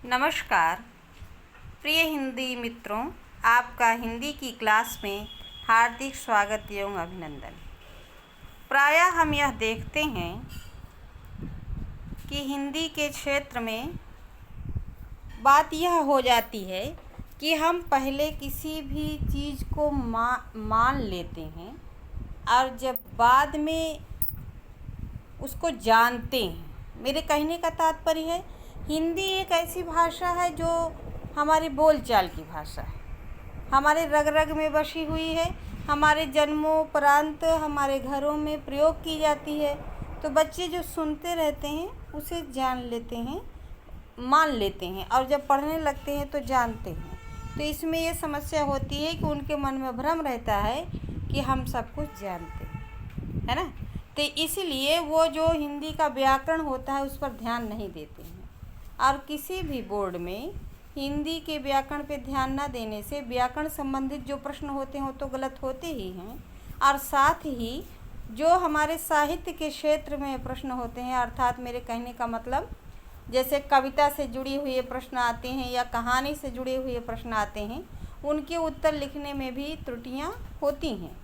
नमस्कार प्रिय हिंदी मित्रों, आपका हिंदी की क्लास में हार्दिक स्वागत एवं अभिनंदन। प्रायः हम यह देखते हैं कि हिंदी के क्षेत्र में बात यह हो जाती है कि हम पहले किसी भी चीज़ को मान लेते हैं और जब बाद में उसको जानते हैं। मेरे कहने का तात्पर्य है, हिंदी एक ऐसी भाषा है जो हमारी बोलचाल की भाषा है, हमारे रग रग में बसी हुई है, हमारे जन्मोपरांत हमारे घरों में प्रयोग की जाती है। तो बच्चे जो सुनते रहते हैं उसे जान लेते हैं, मान लेते हैं, और जब पढ़ने लगते हैं तो जानते हैं। तो इसमें ये समस्या होती है कि उनके मन में भ्रम रहता है कि हम सब कुछ जानते हैं, है ना। तो इसीलिए वो जो हिंदी का व्याकरण होता है उस पर ध्यान नहीं देते हैं। और किसी भी बोर्ड में हिंदी के व्याकरण पे ध्यान न देने से व्याकरण संबंधित जो प्रश्न होते हैं वो तो गलत होते ही हैं, और साथ ही जो हमारे साहित्य के क्षेत्र में प्रश्न होते हैं, अर्थात मेरे कहने का मतलब जैसे कविता से जुड़ी हुए प्रश्न आते हैं या कहानी से जुड़े हुए प्रश्न आते हैं, उनके उत्तर लिखने में भी त्रुटियां होती हैं।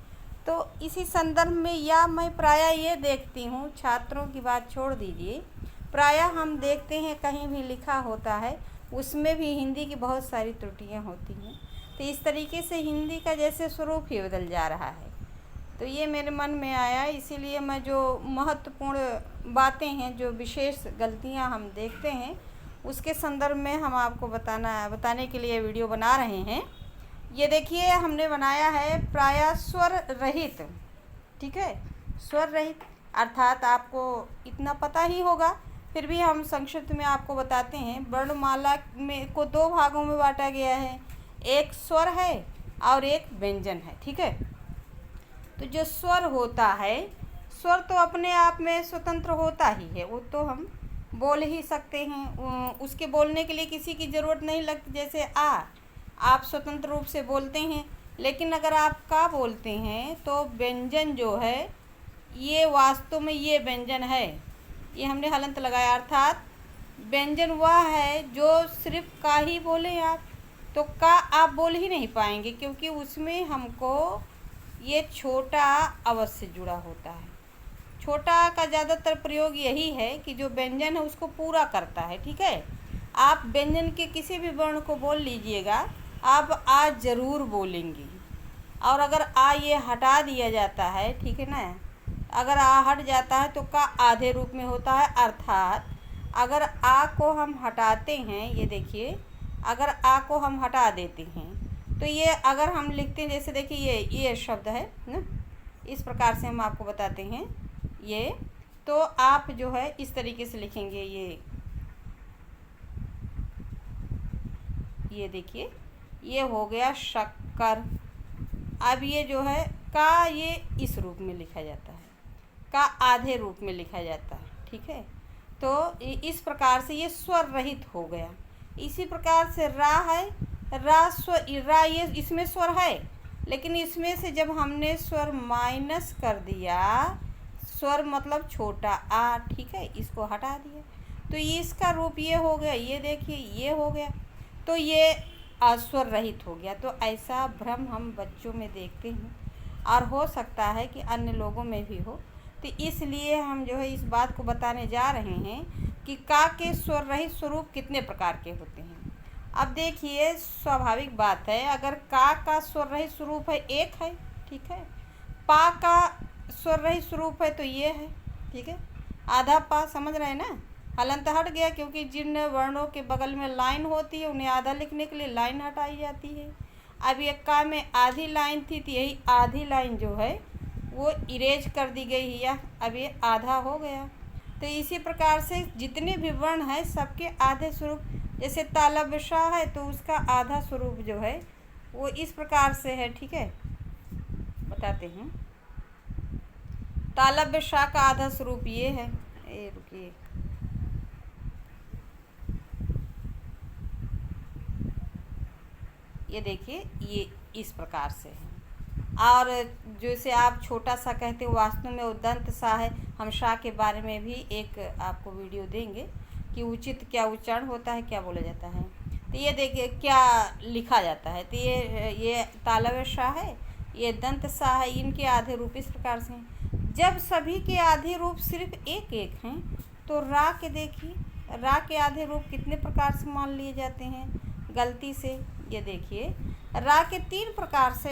तो इसी संदर्भ में या मैं प्रायः ये देखती हूँ, छात्रों की बात छोड़ दीजिए, प्रायः हम देखते हैं कहीं भी लिखा होता है उसमें भी हिंदी की बहुत सारी त्रुटियां होती हैं। तो इस तरीके से हिंदी का जैसे स्वरूप ही बदल जा रहा है। तो ये मेरे मन में आया, इसीलिए मैं जो महत्वपूर्ण बातें हैं, जो विशेष गलतियां हम देखते हैं, उसके संदर्भ में हम आपको बताने के लिए वीडियो बना रहे हैं। ये देखिए, हमने बनाया है प्रायः स्वर रहित, ठीक है। स्वर रहित अर्थात आपको इतना पता ही होगा, फिर भी हम संक्षिप्त में आपको बताते हैं। वर्णमाला में को दो भागों में बांटा गया है, एक स्वर है और एक व्यंजन है, ठीक है। तो जो स्वर होता है, स्वर तो अपने आप में स्वतंत्र होता ही है, वो तो हम बोल ही सकते हैं, उसके बोलने के लिए किसी की ज़रूरत नहीं लगती। जैसे आप स्वतंत्र रूप से बोलते हैं, लेकिन अगर आप का बोलते हैं तो व्यंजन जो है ये वास्तव में ये व्यंजन है, ये हमने हलंत लगाया, अर्थात व्यंजन वह है जो सिर्फ का ही बोले आप, तो का आप बोल ही नहीं पाएंगे, क्योंकि उसमें हमको ये छोटा अवश्य जुड़ा होता है। छोटा का ज़्यादातर प्रयोग यही है कि जो व्यंजन है उसको पूरा करता है, ठीक है। आप व्यंजन के किसी भी वर्ण को बोल लीजिएगा, आप आ ज़रूर बोलेंगी, और अगर आ ये हटा दिया जाता है, ठीक है ना, अगर आ हट जाता है तो का आधे रूप में होता है। अर्थात अगर आ को हम हटाते हैं, ये देखिए, अगर आ को हम हटा देते हैं तो ये अगर हम लिखते हैं, जैसे देखिए ये शब्द है ना, इस प्रकार से हम आपको बताते हैं ये, तो आप जो है इस तरीके से लिखेंगे, ये देखिए, ये हो गया शक्कर। अब ये जो है का, ये इस रूप में लिखा जाता है, का आधे रूप में लिखा जाता है, ठीक है। तो इस प्रकार से ये स्वर रहित हो गया। इसी प्रकार से रा है, रा ये इसमें स्वर है, लेकिन इसमें से जब हमने स्वर माइनस कर दिया, स्वर मतलब छोटा आ, ठीक है, इसको हटा दिया, तो इसका रूप ये हो गया, ये देखिए ये हो गया, तो ये अस्वर रहित हो गया। तो ऐसा भ्रम हम बच्चों में देखते हैं, और हो सकता है कि अन्य लोगों में भी हो। तो इसलिए हम जो है इस बात को बताने जा रहे हैं कि का के स्वर रहित स्वरूप कितने प्रकार के होते हैं। अब देखिए, स्वाभाविक बात है, अगर का स्वर रहित स्वरूप है एक है, ठीक है, पा का स्वर रहित स्वरूप है तो ये है, ठीक है, आधा पा, समझ रहे हैं ना। हलंत हट गया, क्योंकि जिन वर्णों के बगल में लाइन होती है उन्हें आधा लिखने के लिए लाइन हटाई जाती है। अब ये का में आधी लाइन थी, तो यही आधी लाइन जो है वो इरेज कर दी गई है, अब ये आधा हो गया। तो इसी प्रकार से जितने भी वर्ण हैं सबके आधे स्वरूप, जैसे तालव्य श है तो उसका आधा स्वरूप जो है वो इस प्रकार से है, ठीक है, बताते हैं। तालव्य श का आधा स्वरूप ये है, रुकिए, ये देखिए, ये इस प्रकार से है। और जैसे आप छोटा सा कहते हो, वास्तव में उदंत सा है, हम शाह के बारे में भी एक आपको वीडियो देंगे। कि उचित क्या उच्चारण होता है, क्या बोला जाता है। तो ये देखिए क्या लिखा जाता है। तो ये तालव्य सा है, ये दंत सा है। इनके आधे रूप इस प्रकार से हैं। जब सभी के आधे रूप सिर्फ एक एक हैं तो रा के देखिए, रा के आधे रूप कितने प्रकार से मान लिए जाते हैं गलती से। ये देखिए रा के 3 प्रकार से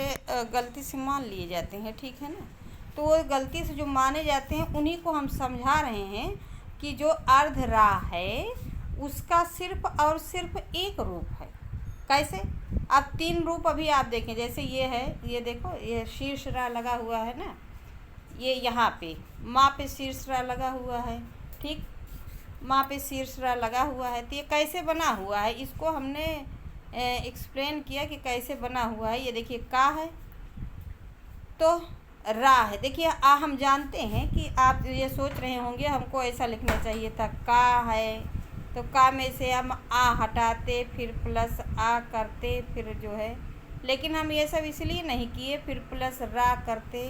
गलती से मान लिए जाते हैं, ठीक है ना। तो वो गलती से जो माने जाते हैं उन्हीं को हम समझा रहे हैं कि जो अर्ध रा है उसका सिर्फ और सिर्फ एक रूप है। कैसे? अब 3 रूप अभी आप देखें, जैसे ये है, ये देखो ये शीर्ष रा लगा हुआ है ना, ये यहाँ पे माँ पे शीर्ष रा लगा हुआ है, ठीक, माँ पे शीर्ष रा लगा हुआ है। तो ये कैसे बना हुआ है, इसको हमने एक्सप्लेन किया कि कैसे बना हुआ है। ये देखिए का है तो रा है। देखिए हम जानते हैं कि आप ये सोच रहे होंगे हमको ऐसा लिखना चाहिए था, का है तो का में से हम आ हटाते, फिर प्लस आ करते, फिर जो है, लेकिन हम ये सब इसलिए नहीं किए, फिर प्लस रा करते,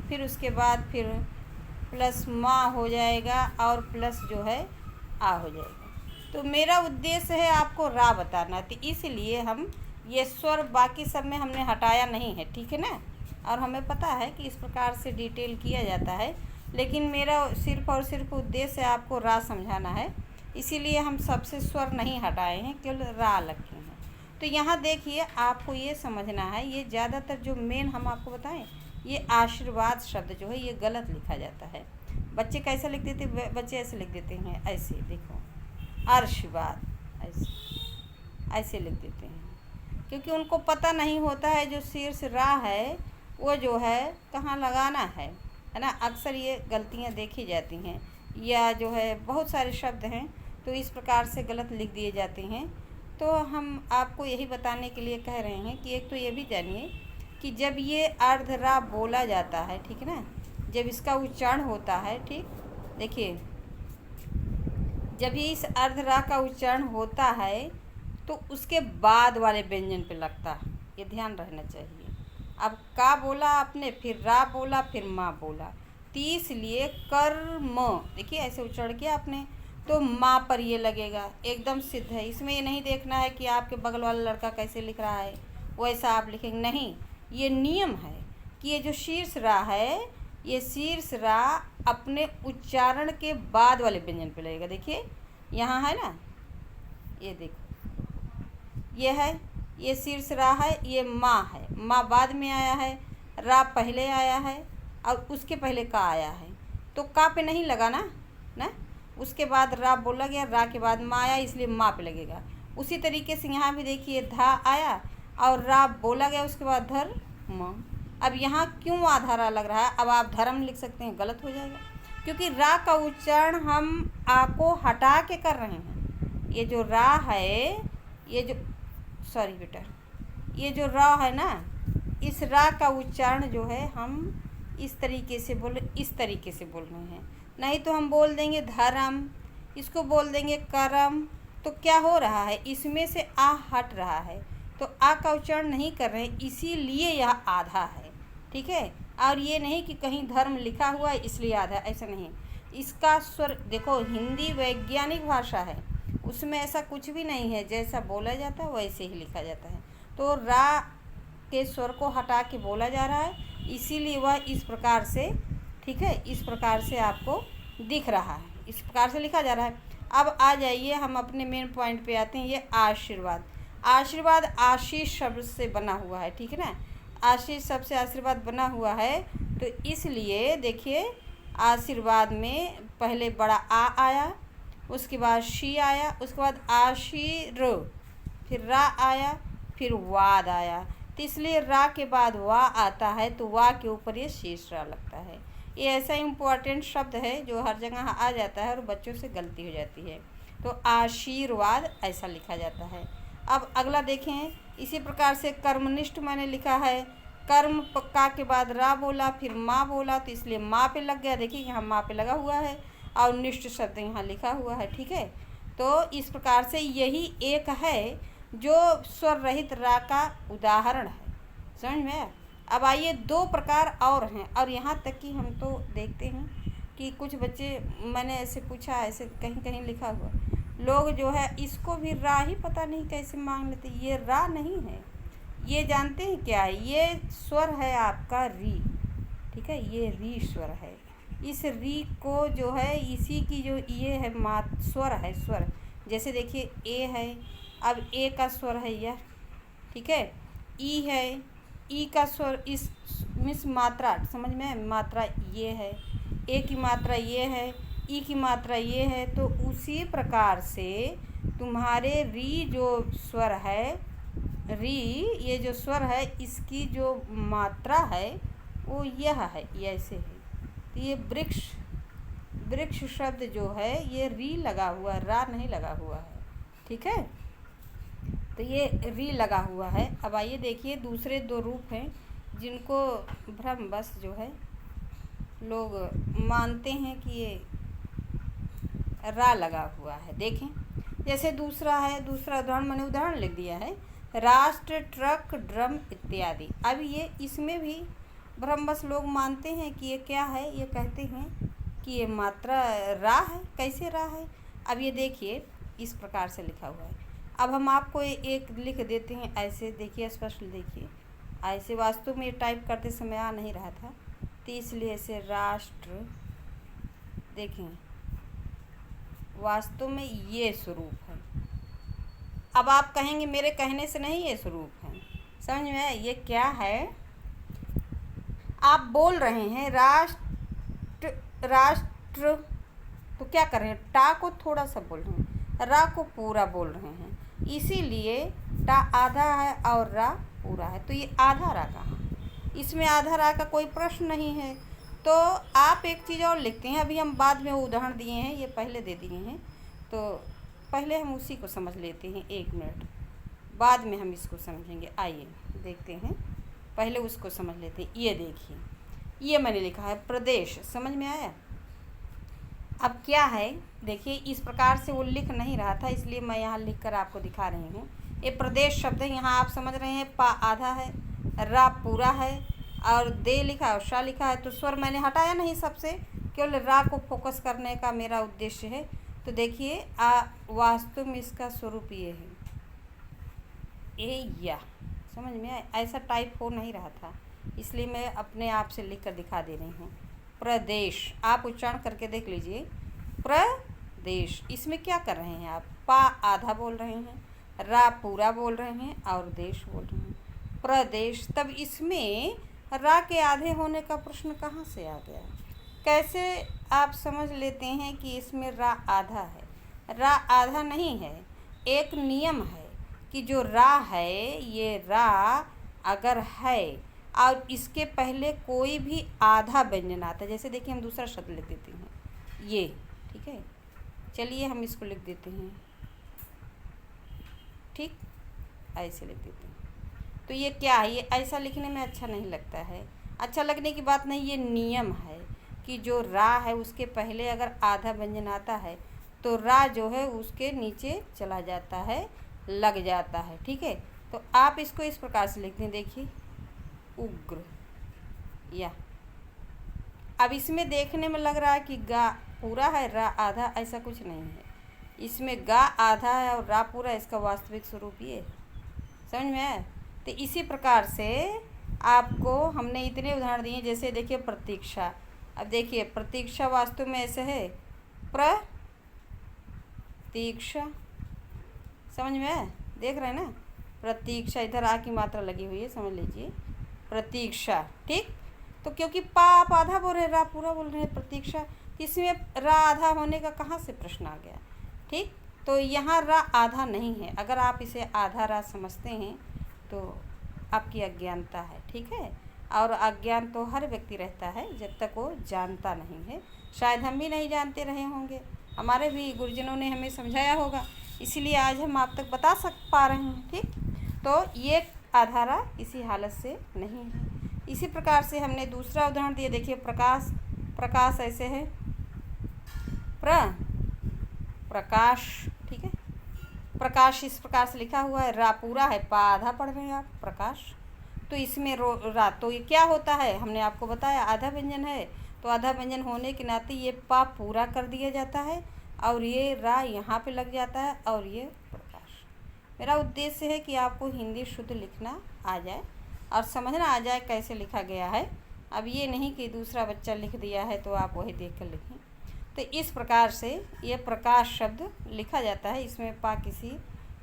फिर उसके बाद फिर प्लस माँ हो जाएगा और प्लस जो है आ हो जाएगा। तो मेरा उद्देश्य है आपको रा बताना, तो इसलिए हम ये स्वर बाकी सब में हमने हटाया नहीं है, ठीक है ना। और हमें पता है कि इस प्रकार से डिटेल किया जाता है, लेकिन मेरा सिर्फ और सिर्फ उद्देश्य आपको रा समझाना है, इसीलिए हम सबसे स्वर नहीं हटाए हैं, केवल रा रखे हैं। तो यहाँ देखिए आपको ये समझना है, ये ज़्यादातर जो मेन हम आपको बताएं, ये आशीर्वाद शब्द जो है ये गलत लिखा जाता है। बच्चे कैसे लिख देते, बच्चे ऐसे लिख देते हैं, ऐसे देखो आशीर्वाद, ऐसे लिख देते हैं, क्योंकि उनको पता नहीं होता है जो शीर्ष रा है वो जो है कहाँ लगाना है ना। अक्सर ये गलतियाँ देखी जाती हैं, या जो है बहुत सारे शब्द हैं तो इस प्रकार से गलत लिख दिए जाते हैं। तो हम आपको यही बताने के लिए कह रहे हैं कि एक तो ये भी जानिए कि जब ये अर्ध रा बोला जाता है, ठीक है ना, जब इसका उच्चारण होता है, ठीक, देखिए जब ये इस अर्ध रा का उच्चारण होता है तो उसके बाद वाले व्यंजन पे लगता है, ये ध्यान रहना चाहिए। अब का बोला आपने, फिर रा बोला, फिर माँ बोला, तो इसलिए कर्म, देखिए ऐसे उच्चारण किया आपने तो माँ पर ये लगेगा, एकदम सिद्ध है। इसमें ये नहीं देखना है कि आपके बगल वाला लड़का कैसे लिख रहा है, वैसा आप लिखेंगे नहीं। ये नियम है कि ये जो शीर्ष रा है, ये शीर्ष रा अपने उच्चारण के बाद वाले व्यंजन पे लगेगा। देखिए यहाँ है ना, ये देखो ये है, ये शीर्ष रा है, ये माँ है, माँ बाद में आया है, रा पहले आया है और उसके पहले का आया है, तो का पे नहीं लगा ना, उसके बाद रा बोला गया, रा के बाद माँ आया, इसलिए माँ पे लगेगा। उसी तरीके से यहाँ भी देखिए धा आया और रा बोला गया, उसके बाद धर्म। अब यहाँ क्यों आधा रा लग रहा है, अब आप धर्म लिख सकते हैं, गलत हो जाएगा, क्योंकि रा का उच्चारण हम आ को हटा के कर रहे हैं। ये जो रा है, ये जो सॉरी बेटा, ये जो रा है ना, इस रा का उच्चारण जो है हम इस तरीके से इस तरीके से बोल रहे हैं, नहीं तो हम बोल देंगे धर्म, इसको बोल देंगे करम। तो क्या हो रहा है, इसमें से आ हट रहा है, तो आ का उच्चारण नहीं कर रहे हैं, इसीलिए यह आधा है, ठीक है। और ये नहीं कि कहीं धर्म लिखा हुआ है इसलिए आधा, ऐसा नहीं। इसका स्वर देखो, हिंदी वैज्ञानिक भाषा है, उसमें ऐसा कुछ भी नहीं है, जैसा बोला जाता है वैसे ही लिखा जाता है। तो रा के स्वर को हटा के बोला जा रहा है, इसीलिए वह इस प्रकार से, ठीक है, इस प्रकार से आपको दिख रहा है, इस प्रकार से लिखा जा रहा है। अब आ जाइए हम अपने मेन पॉइंट पे आते हैं। ये आशीर्वाद, आशीर्वाद आशीष शब्द से बना हुआ है, ठीक है ना, आशीष शब्द से आशीर्वाद बना हुआ है। तो इसलिए देखिए आशीर्वाद में पहले बड़ा आ आया, उसके बाद शी आया, उसके बाद आशीर, फिर रा आया, फिर वाद आया। तो इसलिए रा के बाद वा आता है, तो वा के ऊपर ये शीर्ष रा लगता है। ये ऐसा इम्पोर्टेंट शब्द है जो हर जगह आ जाता है और बच्चों से गलती हो जाती है। तो आशीर्वाद ऐसा लिखा जाता है। अब अगला देखें, इसी प्रकार से कर्मनिष्ठ मैंने लिखा है, कर्म पक्का के बाद रा बोला, फिर माँ बोला, तो इसलिए माँ पे लग गया। देखिए यहाँ माँ पे लगा हुआ है और निष्ठ शब्द यहाँ लिखा हुआ है, ठीक है। तो इस प्रकार से यही एक है जो स्वर रहित रा का उदाहरण है, समझ में आया। अब आइए 2 प्रकार और हैं, और यहाँ तक कि हम तो देखते हैं कि कुछ बच्चे, मैंने ऐसे पूछा, ऐसे कहीं कहीं लिखा हुआ, लोग जो है इसको भी रा ही पता नहीं कैसे मांग लेते। ये रा नहीं है, ये जानते हैं क्या है, ये स्वर है आपका री, ठीक है, ये री स्वर है। इस री को जो है इसी की जो ये है स्वर है, स्वर। जैसे देखिए ए है, अब ए का स्वर है यह, ठीक है। ई है, ई का स्वर इस मिस मात्रा समझ में, मात्रा ये है, ए की मात्रा ये है, ई की मात्रा ये है। तो उसी प्रकार से तुम्हारे री जो स्वर है, री ये जो स्वर है, इसकी जो मात्रा है वो यह है, ये ऐसे है। तो ये वृक्ष, वृक्ष शब्द जो है ये री लगा हुआ, रा नहीं लगा हुआ है, ठीक है। तो ये री लगा हुआ है। अब आइए देखिए दूसरे दो रूप हैं जिनको भ्रमवश जो है लोग मानते हैं कि ये रा लगा हुआ है। देखें जैसे दूसरा है, दूसरा उदाहरण मैंने उदाहरण लिख दिया है, राष्ट्र, ट्रक, ड्रम इत्यादि। अब ये इसमें भी भ्रमवश लोग मानते हैं कि ये क्या है, ये कहते हैं कि ये मात्रा रा है। कैसे रा है, अब ये देखिए इस प्रकार से लिखा हुआ है। अब हम आपको एक लिख देते हैं ऐसे, देखिए स्पष्ट देखिए, ऐसे वास्तव में टाइप करते समय आ नहीं रहा था, तो इसलिए ऐसे राष्ट्र, देखें वास्तव में ये स्वरूप है। अब आप कहेंगे मेरे कहने से नहीं ये स्वरूप है, समझ में, ये क्या है, आप बोल रहे हैं राष्ट्र, राष्ट्र, तो क्या कर रहे हैं, टा को थोड़ा सा बोल रहे हैं, रा को पूरा बोल रहे हैं, इसीलिए टा आधा है और रा पूरा है। तो ये आधा रा कहाँ, इसमें आधा रा का कोई प्रश्न नहीं है। तो आप एक चीज़ और लिखते हैं, अभी हम बाद में उदाहरण दिए हैं, ये पहले दे दिए हैं, तो पहले हम उसी को समझ लेते हैं, 1 मिनट, बाद में हम इसको समझेंगे। आइए देखते हैं, पहले उसको समझ लेते हैं। ये देखिए, ये मैंने लिखा है प्रदेश, समझ में आया। अब क्या है देखिए, इस प्रकार से वो लिख नहीं रहा था, इसलिए मैं यहाँ लिख कर आपको दिखा रही हूँ। ये प्रदेश शब्द है, यहाँ आप समझ रहे हैं, पा आधा है, रा पूरा है, और दे लिखा है और शा लिखा है। तो स्वर मैंने हटाया नहीं सबसे, केवल रा को फोकस करने का मेरा उद्देश्य है। तो देखिए वास्तव में इसका स्वरूप ये है, ए या, समझ में आया। ऐसा टाइप हो नहीं रहा था, इसलिए मैं अपने आप से लिख कर दिखा दे रही हूँ। प्रदेश, आप उच्चारण करके देख लीजिए, प्रदेश। इसमें क्या कर रहे हैं आप, पा आधा बोल रहे हैं, रा पूरा बोल रहे हैं और देश बोल रहे हैं, प्रदेश। तब इसमें रा के आधे होने का प्रश्न कहाँ से आ गया, कैसे आप समझ लेते हैं कि इसमें रा आधा है। रा आधा नहीं है, एक नियम है कि जो रा है, ये रा अगर है और इसके पहले कोई भी आधा व्यंजन आता है, जैसे देखिए हम दूसरा शब्द लिख देते हैं ये, ठीक है, चलिए हम इसको लिख देते हैं, ठीक, ऐसे लिख देते हैं। तो ये क्या है, ये ऐसा लिखने में अच्छा नहीं लगता है, अच्छा लगने की बात नहीं, ये नियम है कि जो रा है उसके पहले अगर आधा व्यंजन आता है तो रा जो है उसके नीचे चला जाता है, लग जाता है, ठीक है। तो आप इसको इस प्रकार से लिखते हैं, देखिए उग्र, या। अब इसमें देखने में लग रहा है कि गा पूरा है, रा आधा, ऐसा कुछ नहीं है, इसमें गा आधा है और रा पूरा, इसका वास्तविक स्वरूप ये, समझ में आया। तो इसी प्रकार से आपको हमने इतने उदाहरण दिए, जैसे देखिए प्रतीक्षा। अब देखिए प्रतीक्षा वास्तव में ऐसे है, प्रतीक्षा, समझ में आया, देख रहे हैं ना, प्रतीक्षा, इधर आ की मात्रा लगी हुई है, समझ लीजिए, प्रतीक्षा, ठीक। तो क्योंकि पा आप आधा बोल रहे हैं, रा पूरा बोल रहे हैं, प्रतीक्षा, इसमें रा आधा होने का कहाँ से प्रश्न आ गया, ठीक। तो यहाँ रा आधा नहीं है, अगर आप इसे आधा रा समझते हैं तो आपकी अज्ञानता है, ठीक है। और अज्ञान तो हर व्यक्ति रहता है जब तक वो जानता नहीं है, शायद हम भी नहीं जानते रहे होंगे, हमारे भी गुरुजनों ने हमें समझाया होगा, इसीलिए आज हम आप तक बता पा रहे हैं, ठीक। तो ये आधारा इसी हालत से नहीं है। इसी प्रकार से हमने दूसरा उदाहरण दिया, देखिए प्रकाश, प्रकाश ऐसे है, प्रकाश, ठीक है, प्रकाश इस प्रकार से लिखा हुआ है, रा पूरा है, पा आधा पढ़ रहे हैं आप, प्रकाश। तो इसमें रा, तो ये क्या होता है, हमने आपको बताया आधा व्यंजन है, तो आधा व्यंजन होने के नाते ये पा पूरा कर दिया जाता है, और ये रा यहाँ पे लग जाता है और ये प्रकाश। मेरा उद्देश्य है कि आपको हिंदी शुद्ध लिखना आ जाए और समझना आ जाए कैसे लिखा गया है। अब ये नहीं कि दूसरा बच्चा लिख दिया है तो आप वही देख कर लिखें। तो इस प्रकार से ये प्रकाश शब्द लिखा जाता है, इसमें पा किसी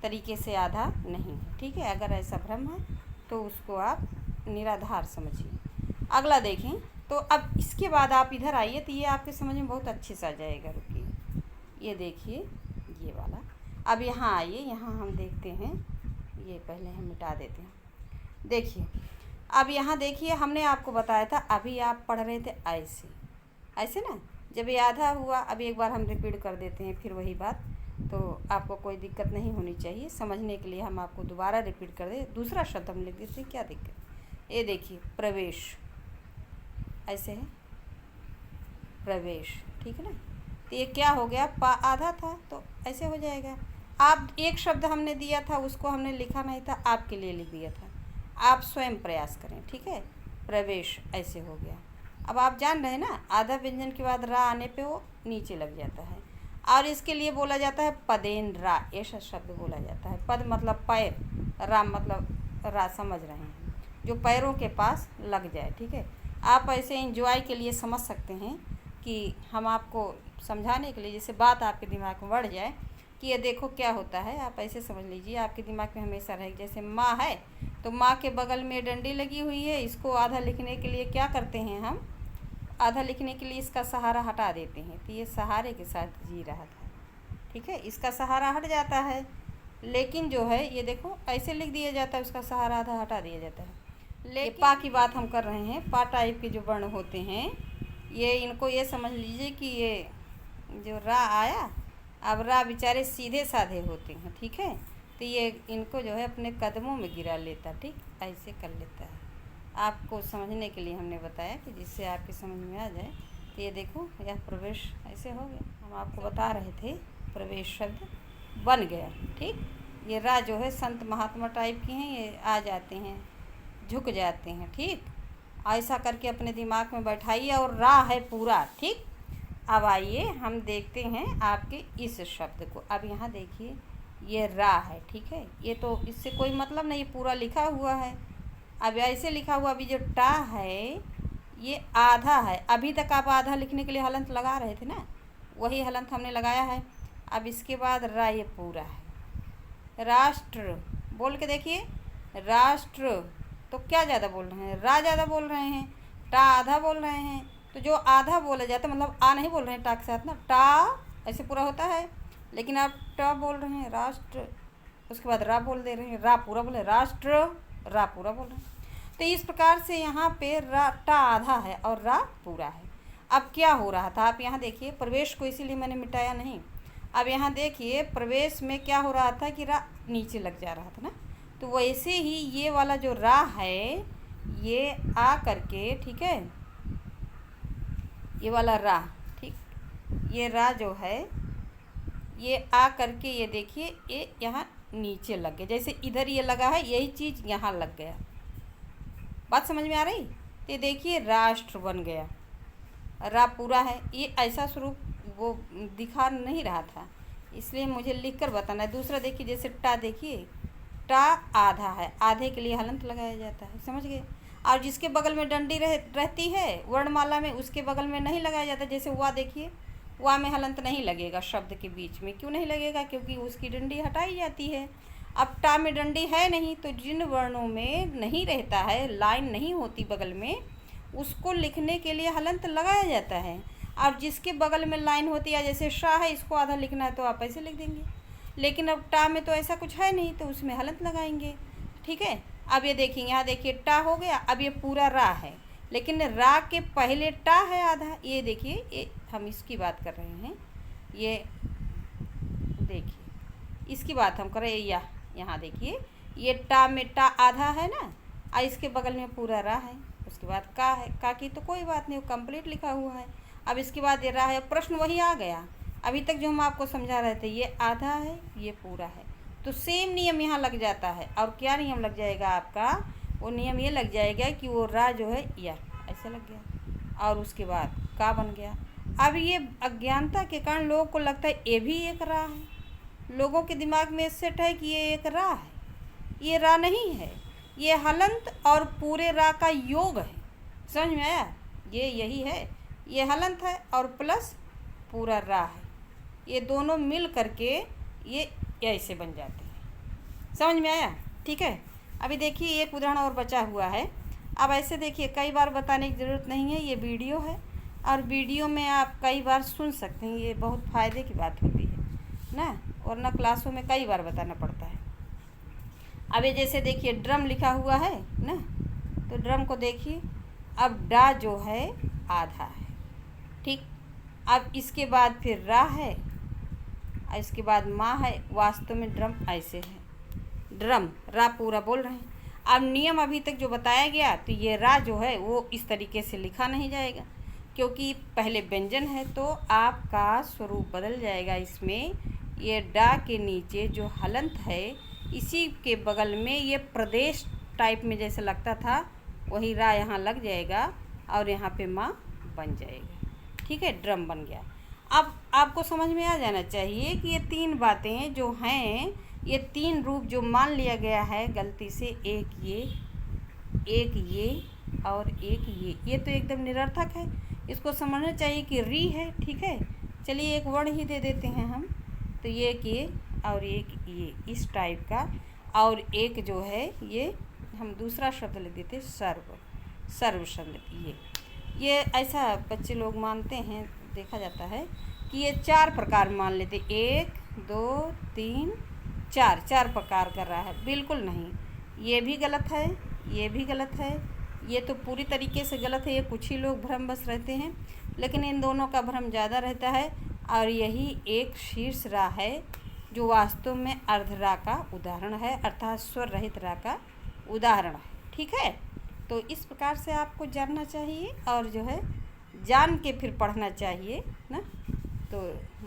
तरीके से आधा नहीं है, ठीक है। अगर ऐसा भ्रम है तो उसको आप निराधार समझिए। अगला देखें, तो अब इसके बाद आप इधर आइए तो ये आपके समझ में बहुत अच्छे से आ जाएगा। रुकिए, ये देखिए ये वाला। अब यहाँ आइए, यहाँ हम देखते हैं, ये पहले हम मिटा देते हैं। देखिए अब यहाँ देखिए, हमने आपको बताया था अभी आप पढ़ रहे थे ऐसे ऐसे ना, जब ये आधा हुआ, अभी एक बार हम रिपीट कर देते हैं फिर वही बात, तो आपको कोई दिक्कत नहीं होनी चाहिए। समझने के लिए हम आपको दोबारा रिपीट कर दे, दूसरा शब्द हम लिख देते हैं, क्या दिक्कत। ये देखिए प्रवेश, ऐसे है प्रवेश, ठीक है ना। तो ये क्या हो गया, पा आधा था तो ऐसे हो जाएगा। आप एक शब्द हमने दिया था उसको हमने लिखा नहीं था, आपके लिए लिख दिया था, आप स्वयं प्रयास करें, ठीक है। प्रवेश ऐसे हो गया। अब आप जान रहे हैं ना, आधा व्यंजन के बाद रा आने पे वो नीचे लग जाता है और इसके लिए बोला जाता है पदेन रा, ऐसा शब्द बोला जाता है। पद मतलब पैर, रा मतलब रा, समझ रहे हैं, जो पैरों के पास लग जाए, ठीक है। आप ऐसे एंजॉय के लिए समझ सकते हैं कि हम आपको समझाने के लिए, जैसे बात आपके दिमाग में बढ़ जाए कि ये देखो क्या होता है, आप ऐसे समझ लीजिए, आपके दिमाग में हमेशा रहे। जैसे माँ है तो माँ के बगल में डंडी लगी हुई है, इसको आधा लिखने के लिए क्या करते हैं हम, आधा लिखने के लिए इसका सहारा हटा देते हैं, तो ये सहारे के साथ जी रहा था, ठीक है। इसका सहारा हट जाता है, लेकिन जो है ये देखो ऐसे लिख दिया जाता है, उसका सहारा आधा हटा दिया जाता है। लेकिन पा की बात हम कर रहे हैं, पा टाइप के जो वर्ण होते हैं, ये इनको ये समझ लीजिए कि ये जो रा आया, अब रा बेचारे सीधे साधे होते हैं, ठीक है। तो ये इनको जो है अपने कदमों में गिरा लेता, ठीक ऐसे कर लेता है। आपको समझने के लिए हमने बताया कि जिससे आपकी समझ में आ जाए। तो ये देखो यह प्रवेश ऐसे हो गया, हम आपको बता रहे थे प्रवेश शब्द बन गया, ठीक। ये रा जो है संत महात्मा टाइप की हैं, ये आ जाते हैं, झुक जाते हैं, ठीक। ऐसा करके अपने दिमाग में बैठाइए, और रा है पूरा, ठीक। अब आइए हम देखते हैं आपके इस शब्द को। अब यहाँ देखिए ये रा है, ठीक है, ये तो इससे कोई मतलब नहीं, पूरा लिखा हुआ है। अब ऐसे लिखा हुआ, अभी जो टा है ये आधा है, अभी तक आप आधा लिखने के लिए हलंत लगा रहे थे ना, वही हलंत हमने लगाया है। अब इसके बाद रा ये पूरा है। राष्ट्र बोल के देखिए, राष्ट्र, तो क्या ज़्यादा बोल रहे हैं, रा ज़्यादा बोल रहे हैं, टा आधा बोल रहे हैं। तो जो आधा बोला जाता है, मतलब आ नहीं बोल रहे हैं टा के साथ ना, टा ऐसे पूरा होता है, लेकिन आप टा बोल रहे हैं राष्ट्र, उसके बाद रा बोल दे रहे हैं, रा पूरा बोले राष्ट्र, रा पूरा बोल रहे हैं। तो इस प्रकार से यहाँ पे रा टा आधा है और रा पूरा है। अब क्या हो रहा था, आप यहाँ देखिए, प्रवेश को इसीलिए मैंने मिटाया नहीं। अब यहाँ देखिए प्रवेश में क्या हो रहा था कि रा नीचे लग जा रहा था ना, तो वैसे ही ये वाला जो रा है ये आ करके, ठीक है, ये वाला रा, ठीक, ये रा जो है ये आ करके, ये देखिए ये यहाँ नीचे लग गया, जैसे इधर ये लगा है यही चीज़ यहाँ लग गया। बात समझ में आ रही। तो देखिए राष्ट्र बन गया, रा पूरा है, ये ऐसा स्वरूप वो दिखा नहीं रहा था, इसलिए मुझे लिखकर बताना है। दूसरा देखिए, जैसे टा, देखिए टा आधा है, आधे के लिए हलंत लगाया जाता है, समझ गए। और जिसके बगल में डंडी रहती है वर्णमाला में, उसके बगल में नहीं लगाया जाता। जैसे वा, देखिए वा में हलंत नहीं लगेगा शब्द के बीच में, क्यों नहीं लगेगा, क्योंकि उसकी डंडी हटाई जाती है। अब टा में डंडी है नहीं, तो जिन वर्णों में नहीं रहता है, लाइन नहीं होती बगल में, उसको लिखने के लिए हलंत लगाया जाता है। अब जिसके बगल में लाइन होती है, जैसे शाह है, इसको आधा लिखना है तो आप ऐसे लिख देंगे, लेकिन अब टा में तो ऐसा कुछ है नहीं, तो उसमें हलंत लगाएंगे, ठीक है। अब ये देखिए, यहाँ देखिए टा हो गया, अब ये पूरा रा है, लेकिन रा के पहले टा है आधा, ये देखिए, ये हम इसकी बात कर रहे हैं, ये देखिए इसकी बात हम कर रहे हैं। यहाँ देखिए ये टा में टा आधा है ना, और इसके बगल में पूरा रा है, उसके बाद का है, का की तो कोई बात नहीं, वो कंप्लीट लिखा हुआ है। अब इसके बाद ये रा है, प्रश्न वही आ गया, अभी तक जो हम आपको समझा रहे थे, ये आधा है ये पूरा है, तो सेम नियम यहाँ लग जाता है। और क्या नियम लग जाएगा आपका, वो नियम ये लग जाएगा कि वो रा जो है या ऐसे लग गया, और उसके बाद का बन गया, अब ये अज्ञानता के कारण लोगों को लगता है ये भी एक रा है। लोगों के दिमाग में सेट है कि ये एक रा है। ये रा नहीं है, ये हलंत और पूरे रा का योग है। समझ में आया? ये यही है, ये हलंत है और प्लस पूरा रा है। ये दोनों मिल करके ये ऐसे बन जाते हैं। समझ में आया? ठीक है। अभी देखिए एक उदाहरण और बचा हुआ है। अब ऐसे देखिए, कई बार बताने की ज़रूरत नहीं है, ये वीडियो है और वीडियो में आप कई बार सुन सकते हैं। ये बहुत फ़ायदे की बात होती है ना, वरना क्लासों में कई बार बताना पड़ता है। अब ये जैसे देखिए ड्रम लिखा हुआ है ना, तो ड्रम को देखिए, अब डा जो है आधा है, ठीक। अब इसके बाद फिर रा है और इसके बाद माँ है। वास्तव में ड्रम ऐसे है, ड्रम रा पूरा बोल रहे हैं। अब नियम अभी तक जो बताया गया, तो ये रा जो है वो इस तरीके से लिखा नहीं जाएगा, क्योंकि पहले व्यंजन है तो आपका स्वरूप बदल जाएगा। इसमें ये डा के नीचे जो हलंत है, इसी के बगल में ये प्रदेश टाइप में जैसे लगता था, वही रा यहाँ लग जाएगा और यहाँ पे माँ बन जाएगा। ठीक है, ड्रम बन गया। अब आपको समझ में आ जाना चाहिए कि ये तीन बातें जो हैं, ये तीन रूप जो मान लिया गया है गलती से, एक ये और एक ये तो एकदम निरर्थक है। इसको समझना चाहिए कि री है। ठीक है, चलिए एक वर्ण ही दे देते हैं हम, तो ये कि और एक ये इस टाइप का, और एक जो है ये हम दूसरा शब्द लिख देते सर्व शब्द। ये ऐसा बच्चे लोग मानते हैं, देखा जाता है कि ये चार प्रकार मान लेते, 1 2 3 4 प्रकार कर रहा है। बिल्कुल नहीं, ये भी गलत है, ये भी गलत है, ये तो पूरी तरीके से गलत है। ये कुछ ही लोग भ्रमवश रहते हैं, लेकिन इन दोनों का भ्रम ज़्यादा रहता है। और यही एक शीर्ष रा है जो वास्तव में अर्ध रा का उदाहरण है, अर्थात स्वर रहित रा का उदाहरण है। ठीक है, तो इस प्रकार से आपको जानना चाहिए और जो है जान के फिर पढ़ना चाहिए ना, तो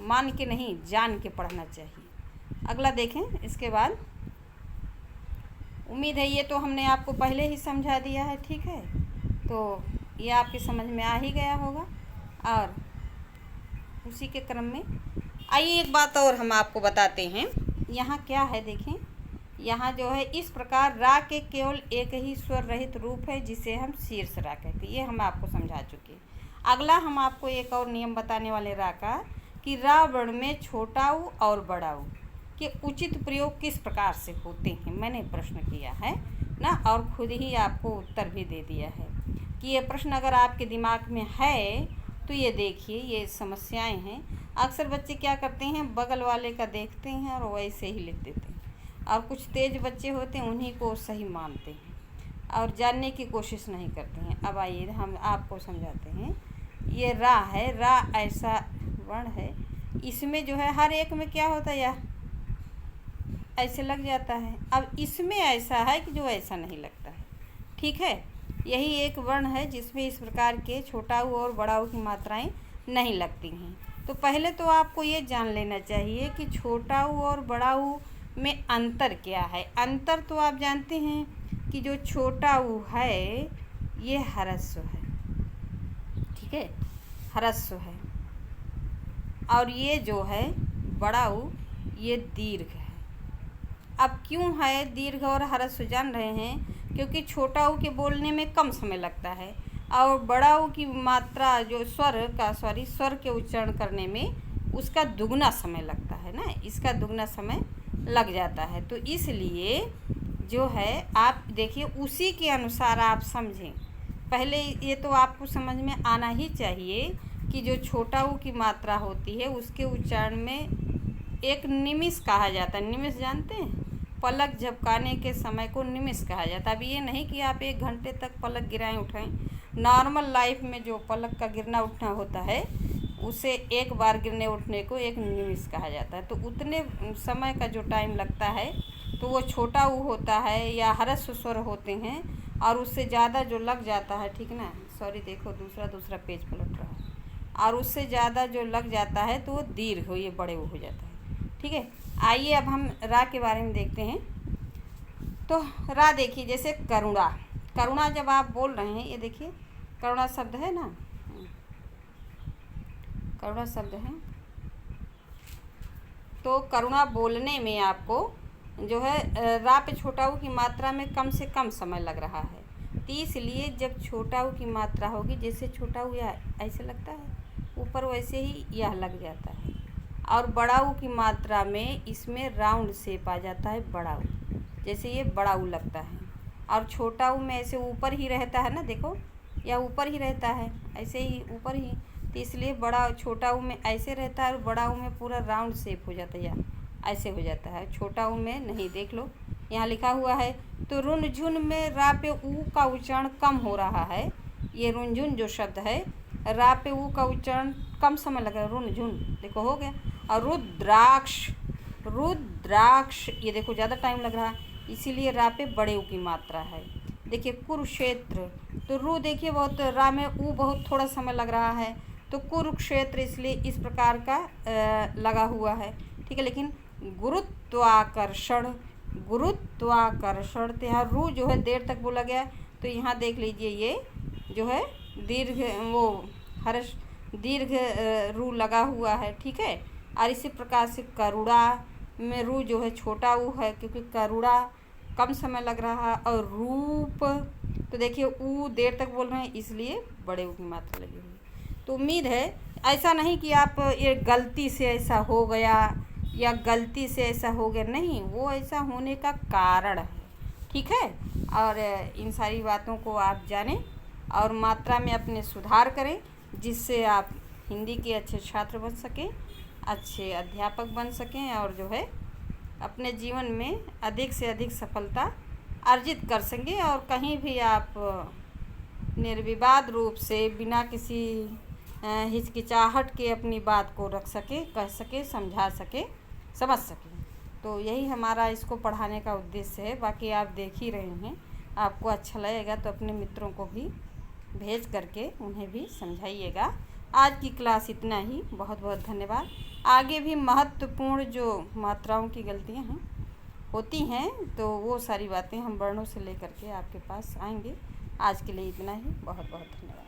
मान के नहीं, जान के पढ़ना चाहिए। अगला देखें इसके बाद। उम्मीद है ये तो हमने आपको पहले ही समझा दिया है। ठीक है, तो ये आपकी समझ में आ ही गया होगा। और उसी के क्रम में आइए एक बात और हम आपको बताते हैं। यहाँ क्या है देखें, यहाँ जो है इस प्रकार रा के केवल एक ही स्वर रहित रूप है जिसे हम शीर्ष रा कहते हैं। ये हम आपको समझा चुके हैं। अगला हम आपको एक और नियम बताने वाले रा का, कि रा वर्ण में छोटा ऊ और बड़ा ऊ के उचित प्रयोग किस प्रकार से होते हैं। मैंने प्रश्न किया है ना, और खुद ही आपको उत्तर भी दे दिया है कि ये प्रश्न अगर आपके दिमाग में है तो ये देखिए, ये समस्याएं हैं। अक्सर बच्चे क्या करते हैं, बगल वाले का देखते हैं और वैसे ही लिख देते हैं, और कुछ तेज बच्चे होते हैं उन्हीं को सही मानते हैं और जानने की कोशिश नहीं करते हैं। अब आइए हम आपको समझाते हैं। ये रा है, रा ऐसा वर्ण है, इसमें जो है हर एक में क्या होता है, यह ऐसे लग जाता है। अब इसमें ऐसा है कि जो ऐसा नहीं लगता है। ठीक है, यही एक वर्ण है जिसमें इस प्रकार के छोटा ऊ और बड़ा ऊ की मात्राएं नहीं लगती हैं। तो पहले तो आपको ये जान लेना चाहिए कि छोटा ऊ और बड़ा ऊ में अंतर क्या है। अंतर तो आप जानते हैं कि जो छोटा ऊ है ये ह्रस्व है। ठीक है, ह्रस्व है, और ये जो है बड़ा ऊ ये दीर्घ है। अब क्यों है दीर्घ और ह्रस्व जान रहे हैं, क्योंकि छोटा ऊ के बोलने में कम समय लगता है और बड़ा ऊ की मात्रा जो स्वर के उच्चारण करने में उसका दुगना समय लगता है ना, इसका दुगना समय लग जाता है। तो इसलिए जो है आप देखिए उसी के अनुसार आप समझें। पहले ये तो आपको समझ में आना ही चाहिए कि जो छोटा ऊ की मात्रा होती है उसके उच्चारण में एक निमिष कहा जाता है। निमिष जानते हैं, पलक झपकाने के समय को निमिष कहा जाता है। अब ये नहीं कि आप 1 घंटे तक पलक गिराएं उठाएं। नॉर्मल लाइफ में जो पलक का गिरना उठना होता है उसे एक बार गिरने उठने को एक निमिष कहा जाता है। तो उतने समय का जो टाइम लगता है तो वो छोटा ऊ होता है या ह्रस्व स्वर होते हैं, और उससे ज़्यादा जो लग जाता है, ठीक ना, सॉरी देखो दूसरा पेज पलट रहा है, और उससे ज़्यादा जो लग जाता है तो वो दीर्घ हो, ये बड़े हो जाता है। ठीक है, आइए अब हम रा के बारे में देखते हैं। तो रा देखिए, जैसे करुणा, करुणा जब आप बोल रहे हैं, ये देखिए करुणा शब्द है ना, करुणा शब्द है। तो करुणा बोलने में आपको जो है रा पे छोटा ऊ की मात्रा में कम से कम समय लग रहा है। तो इसलिए जब छोटा ऊ की मात्रा होगी, जैसे छोटा ऊ या ऐसे लगता है ऊपर, वैसे ही यह लग जाता है। और बड़ा ऊ की मात्रा में इसमें राउंड शेप आ जाता है बड़ा ऊ, जैसे ये बड़ा ऊ लगता है। और छोटा ऊ में ऐसे ऊपर ही रहता है ना, देखो या ऊपर ही रहता है, ऐसे ही ऊपर ही। तो इसलिए बड़ा छोटा ऊ में ऐसे रहता है और बड़ा ऊ में पूरा राउंड शेप हो जाता है, या ऐसे हो जाता है। छोटा ऊ में नहीं, देख लो यहाँ लिखा हुआ है। तो रुनझुन में रा पे ऊ का उच्चारण कम हो रहा है। ये रुनझुन जो शब्द है, रा पे ऊ का उच्चारण कम समय लग रहा है, रुनझुन देखो हो गया। और रुद्राक्ष, रुद्राक्ष ये देखो ज़्यादा टाइम लग रहा है, इसीलिए रा पे बड़े ऊ की मात्रा है। देखिए कुरुक्षेत्र, तो रू देखिए बहुत, रा में ऊ बहुत थोड़ा समय लग रहा है, तो कुरुक्षेत्र इसलिए इस प्रकार का लगा हुआ है, ठीक है। लेकिन गुरुत्वाकर्षण, गुरुत्वाकर्षण, तो यहाँ रू जो है देर तक बोला गया, तो यहाँ देख लीजिए ये जो है दीर्घ वो हर्ष दीर्घ रू लगा हुआ है, ठीक है। और इसी प्रकार से करुणा में रू जो है छोटा ऊ है, क्योंकि करुणा कम समय लग रहा है। और रूप, तो देखिए ऊ देर तक बोल रहे हैं, इसलिए बड़े ऊ की मात्रा लगी हुई। तो उम्मीद है ऐसा नहीं कि आप ये गलती से ऐसा हो गया या गलती से ऐसा हो गया, नहीं, वो ऐसा होने का कारण है, ठीक है। और इन सारी बातों को आप जानें और मात्रा में अपने सुधार करें, जिससे आप हिंदी के अच्छे छात्र बन सकें, अच्छे अध्यापक बन सकें और जो है अपने जीवन में अधिक से अधिक सफलता अर्जित कर सकें। और कहीं भी आप निर्विवाद रूप से बिना किसी हिचकिचाहट के अपनी बात को रख सके, कह सके, समझा सके, समझ सके। तो यही हमारा इसको पढ़ाने का उद्देश्य है। बाकी आप देख ही रहे हैं, आपको अच्छा लगेगा तो अपने मित्रों को भी भेज करके उन्हें भी समझाइएगा। आज की क्लास इतना ही, बहुत बहुत धन्यवाद। आगे भी महत्वपूर्ण जो मात्राओं की गलतियां हैं होती हैं, तो वो सारी बातें हम वर्णों से लेकर के आपके पास आएंगे। आज के लिए इतना ही, बहुत बहुत धन्यवाद।